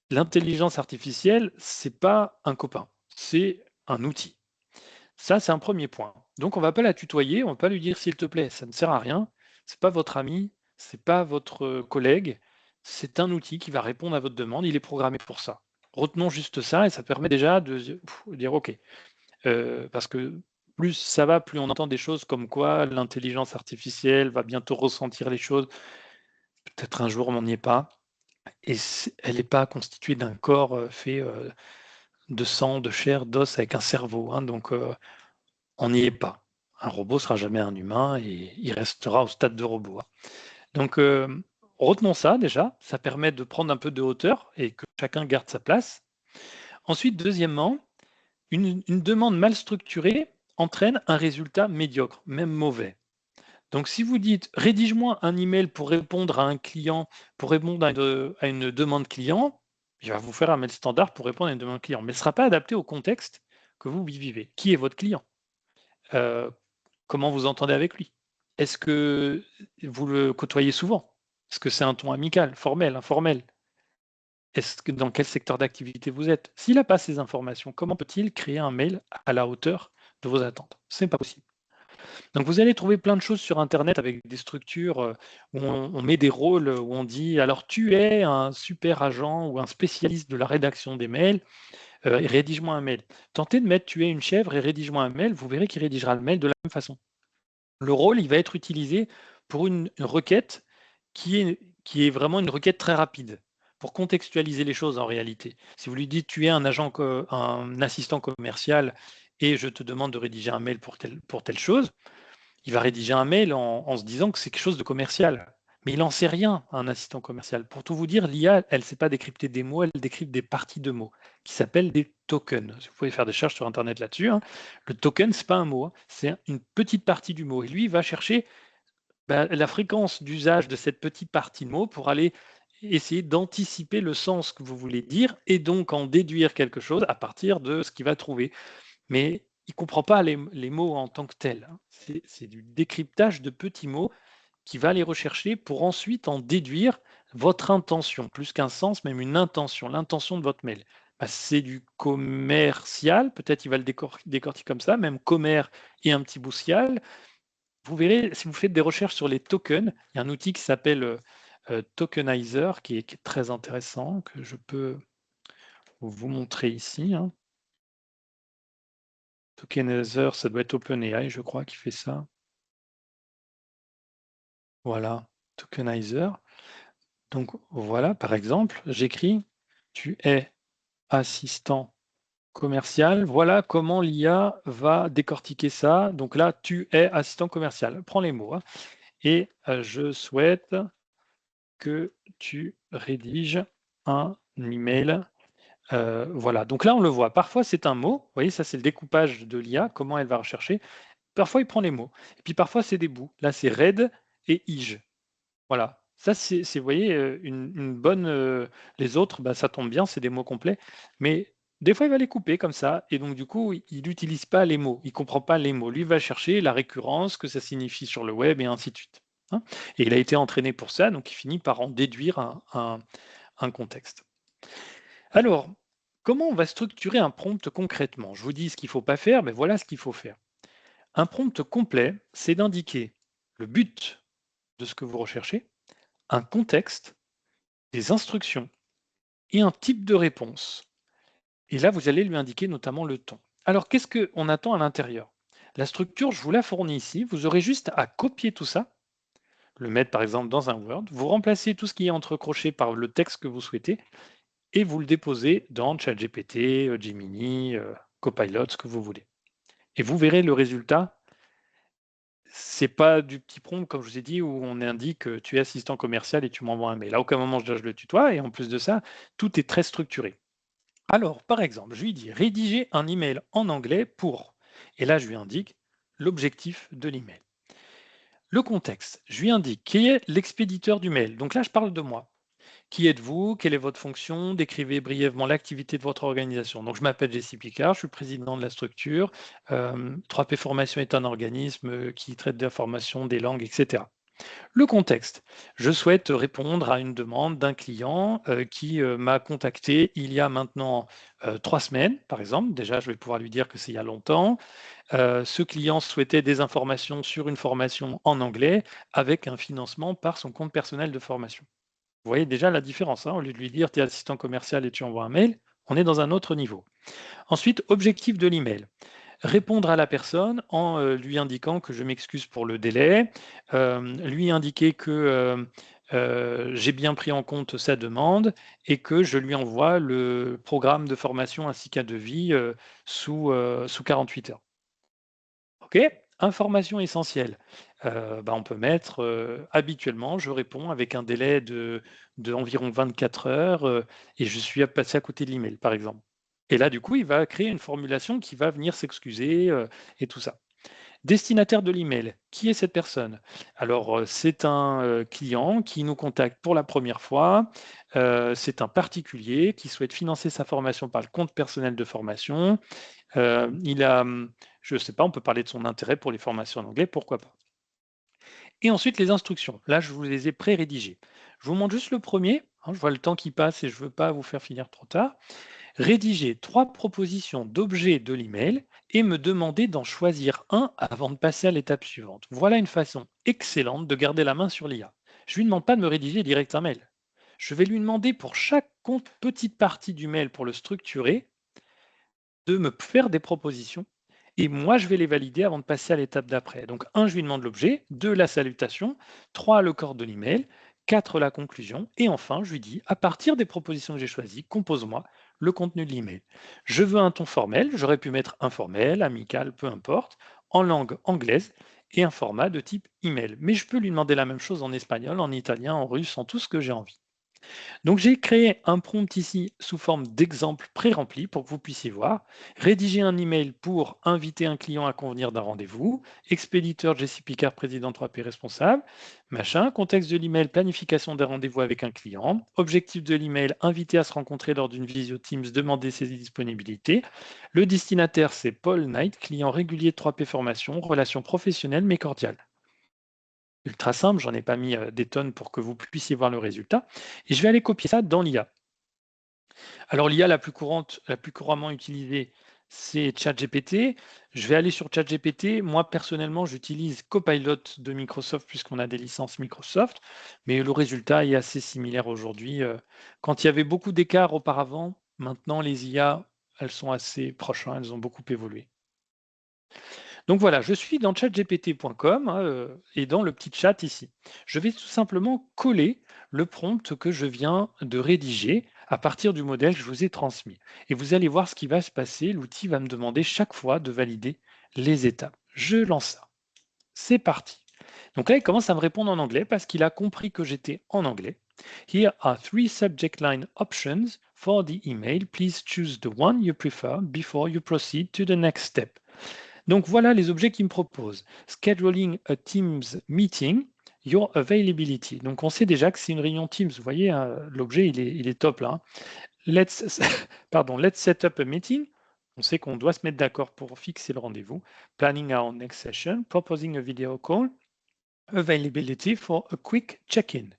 l'intelligence artificielle, c'est pas un copain, c'est un outil. Ça, c'est un premier point. Donc, on ne va pas la tutoyer, on ne va pas lui dire s'il te plaît, ça ne sert à rien. C'est pas votre ami, c'est pas votre collègue, c'est un outil qui va répondre à votre demande. Il est programmé pour ça. Retenons juste ça et ça permet déjà de dire OK. Parce que plus ça va, plus on entend des choses comme quoi l'intelligence artificielle va bientôt ressentir les choses. Peut-être un jour, mais on n'y est pas. Et elle n'est pas constituée d'un corps fait de sang, de chair, d'os avec un cerveau, hein, donc on n'y est pas. Un robot sera jamais un humain et il restera au stade de robot, hein. Donc retenons ça déjà, ça permet de prendre un peu de hauteur et que chacun garde sa place. Ensuite, deuxièmement, une demande mal structurée entraîne un résultat médiocre, même mauvais. Donc, si vous dites rédige-moi un email pour répondre à un client, pour répondre à une demande client, il va vous faire un mail standard pour répondre à une demande client, mais il ne sera pas adapté au contexte que vous vivez. Qui est votre client? Euh, Comment vous entendez avec lui? Est-ce que vous le côtoyez souvent? Est-ce que c'est un ton amical, formel, informel? Est-ce que dans quel secteur d'activité vous êtes? S'il n'a pas ces informations, comment peut-il créer un mail à la hauteur de vos attentes? Ce n'est pas possible. Donc vous allez trouver plein de choses sur internet avec des structures, où on met des rôles, où on dit: «Alors tu es un super agent ou un spécialiste de la rédaction des mails, et rédige-moi un mail». Tentez de mettre: «Tu es une chèvre et rédige-moi un mail», vous verrez qu'il rédigera le mail de la même façon. Le rôle, il va être utilisé pour une requête qui est vraiment une requête très rapide, pour contextualiser les choses en réalité. Si vous lui dites: «Tu es un assistant commercial et je te demande de rédiger un mail pour telle chose», il va rédiger un mail en se disant que c'est quelque chose de commercial. Mais il n'en sait rien, un assistant commercial. Pour tout vous dire, l'IA, elle ne sait pas décrypter des mots, elle décrypte des parties de mots, qui s'appellent des tokens. Vous pouvez faire des recherches sur Internet là-dessus, hein. Le token, ce n'est pas un mot, hein, c'est une petite partie du mot. Et lui, il va chercher la fréquence d'usage de cette petite partie de mot pour aller essayer d'anticiper le sens que vous voulez dire et donc en déduire quelque chose à partir de ce qu'il va trouver. Mais il ne comprend pas les mots en tant que tels, hein. C'est du décryptage de petits mots qui va aller rechercher pour ensuite en déduire votre intention, plus qu'un sens, même une intention, l'intention de votre mail. Bah, c'est du commercial, peut-être il va le décortiquer comme ça, même commerce et un petit bout cial. Vous verrez, si vous faites des recherches sur les tokens, il y a un outil qui s'appelle Tokenizer, qui est très intéressant, que je peux vous montrer ici, hein. Tokenizer, ça doit être OpenAI, je crois, qui fait ça. Voilà, Tokenizer. Donc voilà, par exemple, j'écris: «Tu es assistant commercial». Voilà comment l'IA va décortiquer ça. Donc là, «Tu es assistant commercial». Prends les mots, hein, et «Je souhaite que tu rédiges un email». Voilà, donc là, on le voit. Parfois, c'est un mot. Vous voyez, ça, c'est le découpage de l'IA, comment elle va rechercher. Parfois, il prend les mots. Et puis parfois, c'est des bouts. Là, c'est RED et IJ. Voilà. Ça, vous voyez, une bonne, les autres, bah, ça tombe bien, c'est des mots complets. Mais des fois, il va les couper comme ça. Et donc, du coup, il n'utilise pas les mots. Il ne comprend pas les mots. Lui, il va chercher la récurrence, que ça signifie sur le web, et ainsi de suite, hein. Et il a été entraîné pour ça, donc il finit par en déduire un contexte. Alors, comment on va structurer un prompt concrètement? Je vous dis ce qu'il ne faut pas faire, mais voilà ce qu'il faut faire. Un prompt complet, c'est d'indiquer le but de ce que vous recherchez, un contexte, des instructions et un type de réponse. Et là, vous allez lui indiquer notamment le ton. Alors, qu'est-ce qu'on attend à l'intérieur? La structure, je vous la fournis ici. Vous aurez juste à copier tout ça, le mettre par exemple dans un Word. Vous remplacez tout ce qui est entrecroché par le texte que vous souhaitez et vous le déposez dans ChatGPT, Gemini, Copilot, ce que vous voulez. Et vous verrez le résultat. C'est pas du petit prompt, comme je vous ai dit, où on indique tu es assistant commercial et tu m'envoies un mail. À aucun moment je le tutoie et en plus de ça, tout est très structuré. Alors, par exemple, je lui dis rédiger un email en anglais pour. Et là, je lui indique l'objectif de l'email. Le contexte, je lui indique qui est l'expéditeur du mail. Donc là, je parle de moi. Qui êtes-vous? Quelle est votre fonction? Décrivez brièvement l'activité de votre organisation. Donc, je m'appelle Jessie Picard, je suis président de la structure. 3P Formation est un organisme qui traite de la formation, des langues, etc. Le contexte. Je souhaite répondre à une demande d'un client qui m'a contacté il y a maintenant 3 semaines, par exemple. Déjà, je vais pouvoir lui dire que c'est il y a longtemps. Ce client souhaitait des informations sur une formation en anglais avec un financement par son compte personnel de formation. Vous voyez déjà la différence, hein. Au lieu de lui dire tu es assistant commercial et tu envoies un mail, on est dans un autre niveau. Ensuite, objectif de l'email. Répondre à la personne en lui indiquant que je m'excuse pour le délai, lui indiquer que j'ai bien pris en compte sa demande et que je lui envoie le programme de formation ainsi qu'un devis sous 48 heures. OK? Information essentielle. On peut mettre, habituellement, je réponds avec un délai d'environ 24 heures, et je suis passé à côté de l'email, par exemple. Et là, du coup, il va créer une formulation qui va venir s'excuser, et tout ça. Destinataire de l'email, qui est cette personne? Alors, c'est un, client qui nous contacte pour la première fois. C'est un particulier qui souhaite financer sa formation par le compte personnel de formation. Il a, je ne sais pas, on peut parler de son intérêt pour les formations en anglais, pourquoi pas. Et ensuite, les instructions. Là, je vous les ai pré-rédigées. Je vous montre juste le premier, hein, je vois le temps qui passe et je ne veux pas vous faire finir trop tard. Rédiger 3 propositions d'objets de l'email et me demander d'en choisir un avant de passer à l'étape suivante. Voilà une façon excellente de garder la main sur l'IA. Je ne lui demande pas de me rédiger direct un mail. Je vais lui demander pour chaque petite partie du mail pour le structurer, de me faire des propositions et moi, je vais les valider avant de passer à l'étape d'après. Donc, 1, je lui demande l'objet, 2, la salutation, 3, le corps de l'email, 4, la conclusion, et enfin, je lui dis, à partir des propositions que j'ai choisies, compose-moi le contenu de l'email. Je veux un ton formel, j'aurais pu mettre informel, amical, peu importe, en langue anglaise et un format de type email. Mais je peux lui demander la même chose en espagnol, en italien, en russe, en tout ce que j'ai envie. Donc j'ai créé un prompt ici sous forme d'exemple pré-rempli pour que vous puissiez voir. Rédiger un email pour inviter un client à convenir d'un rendez-vous. Expéditeur Jessie Picard, président 3P responsable. Machin. Contexte de l'email, planification d'un rendez-vous avec un client. Objectif de l'email, inviter à se rencontrer lors d'une visio Teams, demander ses disponibilités. Le destinataire, c'est Paul Knight, client régulier de 3P Formation, relation professionnelle mais cordiale. Ultra simple, j'en ai pas mis des tonnes pour que vous puissiez voir le résultat. Et je vais aller copier ça dans l'IA. Alors l'IA la plus couramment utilisée, c'est ChatGPT. Je vais aller sur ChatGPT. Moi, personnellement, j'utilise Copilot de Microsoft puisqu'on a des licences Microsoft, mais le résultat est assez similaire aujourd'hui. Quand il y avait beaucoup d'écarts auparavant, maintenant les IA, elles sont assez proches, hein, elles ont beaucoup évolué. Donc voilà, je suis dans chatgpt.com, hein, et dans le petit chat ici. Je vais tout simplement coller le prompt que je viens de rédiger à partir du modèle que je vous ai transmis. Et vous allez voir ce qui va se passer. L'outil va me demander chaque fois de valider les étapes. Je lance ça. C'est parti. Donc là, il commence à me répondre en anglais parce qu'il a compris que j'étais en anglais. Here are 3 subject line options for the email. Please choose the one you prefer before you proceed to the next step. Donc voilà les objets qu'il me propose. Scheduling a Teams meeting, your availability. Donc on sait déjà que c'est une réunion Teams. Vous voyez, hein, l'objet il est top là, hein. Let's set up a meeting. On sait qu'on doit se mettre d'accord pour fixer le rendez-vous. Planning our next session. Proposing a video call. Availability for a quick check-in.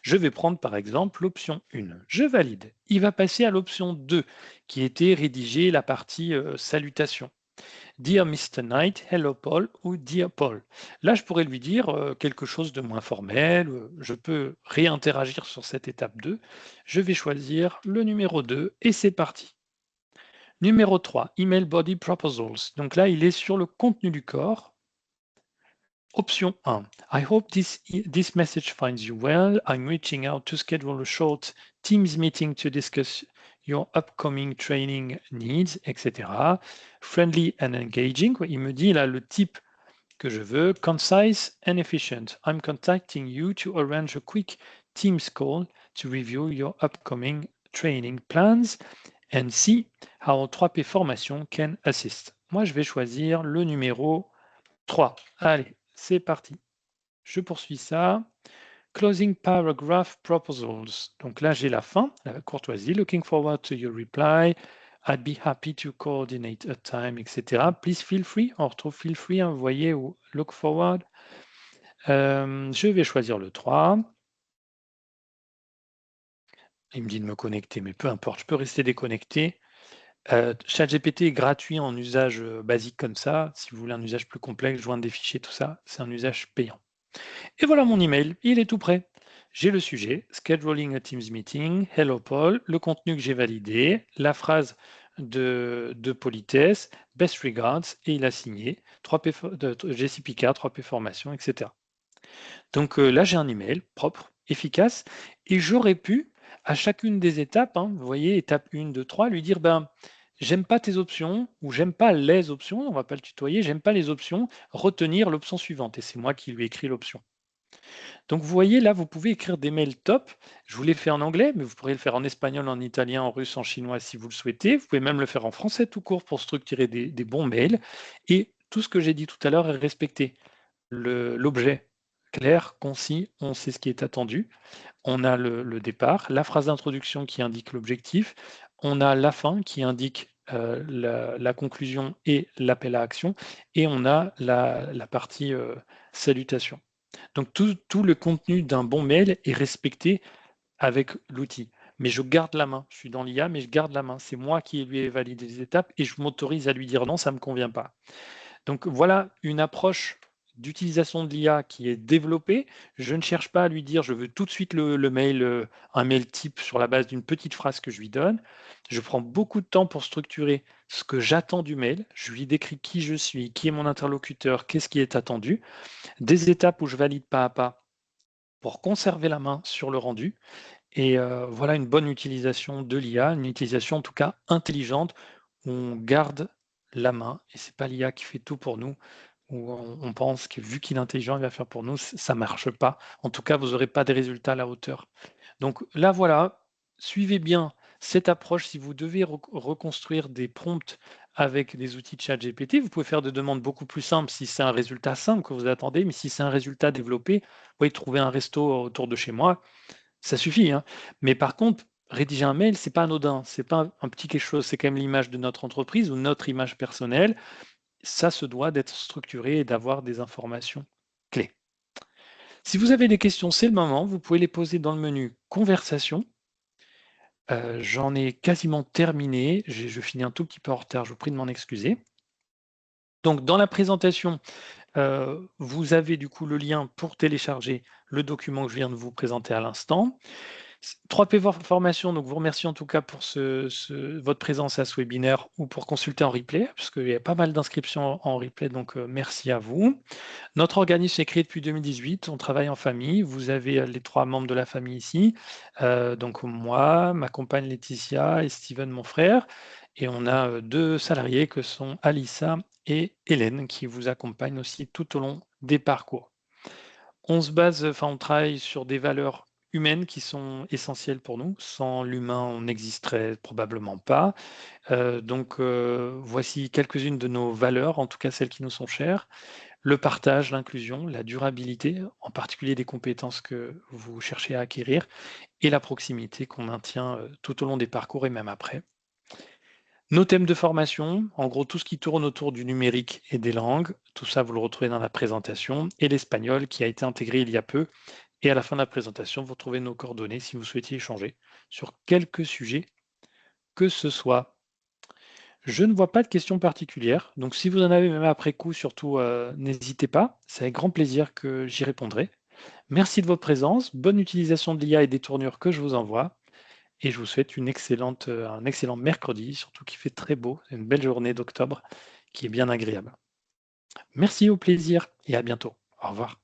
Je vais prendre par exemple l'option 1. Je valide. Il va passer à l'option 2 qui était rédiger la partie salutation. Dear Mr. Knight, hello Paul ou Dear Paul. Là, je pourrais lui dire quelque chose de moins formel. Je peux réinteragir sur cette étape 2. Je vais choisir le numéro 2 et c'est parti. Numéro 3, Email Body Proposals. Donc là, il est sur le contenu du corps. Option 1. I hope this message finds you well. I'm reaching out to schedule a short Teams meeting to discuss your upcoming training needs, etc. Friendly and engaging. Il me dit là le type que je veux. Concise and efficient. I'm contacting you to arrange a quick Teams call to review your upcoming training plans and see how 3P Formation can assist. Moi, je vais choisir le numéro 3. Allez, c'est parti. Je poursuis ça. Closing paragraph proposals. Donc là, j'ai la fin, la courtoisie. Looking forward to your reply. I'd be happy to coordinate a time, etc. Please feel free. On retrouve feel free, hein, vous voyez, ou look forward. Je vais choisir le 3. Il me dit de me connecter, mais peu importe, je peux rester déconnecté. ChatGPT est gratuit en usage basique comme ça. Si vous voulez un usage plus complexe, joindre des fichiers, tout ça, c'est un usage payant. Et voilà mon email, il est tout prêt. J'ai le sujet, scheduling a Teams meeting, hello Paul, le contenu que j'ai validé, la phrase de politesse, best regards, et il a signé, 3P, Jessie Picard, 3P formation, etc. Donc là, j'ai un email propre, efficace, et j'aurais pu, à chacune des étapes, hein, vous voyez, étape 1, 2, 3, lui dire, ben, j'aime pas tes options, ou j'aime pas les options, on va pas le tutoyer, j'aime pas les options, retenir l'option suivante, et c'est moi qui lui écris l'option. Donc vous voyez, là, vous pouvez écrire des mails top. Je vous l'ai fait en anglais, mais vous pourrez le faire en espagnol, en italien, en russe, en chinois si vous le souhaitez. Vous pouvez même le faire en français tout court pour structurer des bons mails. Et tout ce que j'ai dit tout à l'heure est respecté. L'objet clair, concis, on sait ce qui est attendu. On a le départ, la phrase d'introduction qui indique l'objectif. On a la fin qui indique la conclusion et l'appel à action. Et on a la partie salutation. Donc tout le contenu d'un bon mail est respecté avec l'outil. Mais je garde la main. Je suis dans l'IA, mais je garde la main. C'est moi qui lui ai validé les étapes et je m'autorise à lui dire non, ça ne me convient pas. Donc voilà une approche d'utilisation de l'IA qui est développée. Je ne cherche pas à lui dire je veux tout de suite le mail, un mail type sur la base d'une petite phrase que je lui donne. Je prends beaucoup de temps pour structurer ce que j'attends du mail. Je lui décris qui je suis, qui est mon interlocuteur, qu'est-ce qui est attendu. Des étapes où je valide pas à pas pour conserver la main sur le rendu. Et voilà une bonne utilisation de l'IA, une utilisation en tout cas intelligente, où on garde la main et c'est pas l'IA qui fait tout pour nous, où on pense que vu qu'il est intelligent, il va faire pour nous, ça marche pas. En tout cas, vous n'aurez pas des résultats à la hauteur. Donc là, voilà, suivez bien cette approche. Si vous devez reconstruire des prompts avec des outils de chat GPT, vous pouvez faire des demandes beaucoup plus simples si c'est un résultat simple que vous attendez, mais si c'est un résultat développé, vous pouvez trouver un resto autour de chez moi, ça suffit, hein. Mais par contre, rédiger un mail, c'est pas anodin, c'est pas un petit quelque chose, c'est quand même l'image de notre entreprise ou notre image personnelle. Ça se doit d'être structuré et d'avoir des informations clés. Si vous avez des questions, c'est le moment. Vous pouvez les poser dans le menu Conversation. J'en ai quasiment terminé. Je finis un tout petit peu en retard, je vous prie de m'en excuser. Donc, dans la présentation, vous avez du coup le lien pour télécharger le document que je viens de vous présenter à l'instant. 3P Formation, donc vous remercie en tout cas pour votre présence à ce webinaire ou pour consulter en replay, parce qu'il y a pas mal d'inscriptions en replay, donc merci à vous. Notre organisme est créé depuis 2018, on travaille en famille, vous avez les 3 membres de la famille ici, donc moi, ma compagne Laetitia et Steven, mon frère, et on a 2 salariés que sont Alissa et Hélène qui vous accompagnent aussi tout au long des parcours. On travaille sur des valeurs humaines qui sont essentielles pour nous. Sans l'humain, on n'existerait probablement pas. Voici quelques-unes de nos valeurs, en tout cas celles qui nous sont chères. Le partage, l'inclusion, la durabilité, en particulier des compétences que vous cherchez à acquérir, et la proximité qu'on maintient tout au long des parcours et même après. Nos thèmes de formation, en gros tout ce qui tourne autour du numérique et des langues, tout ça vous le retrouvez dans la présentation, et l'espagnol qui a été intégré il y a peu. Et à la fin de la présentation, vous retrouvez nos coordonnées si vous souhaitez échanger sur quelques sujets que ce soit. Je ne vois pas de questions particulières, donc si vous en avez même après coup, surtout, n'hésitez pas, c'est avec grand plaisir que j'y répondrai. Merci de votre présence, bonne utilisation de l'IA et des tournures que je vous envoie, et je vous souhaite un excellent mercredi, surtout qu'il fait très beau, c'est une belle journée d'octobre qui est bien agréable. Merci, au plaisir et à bientôt. Au revoir.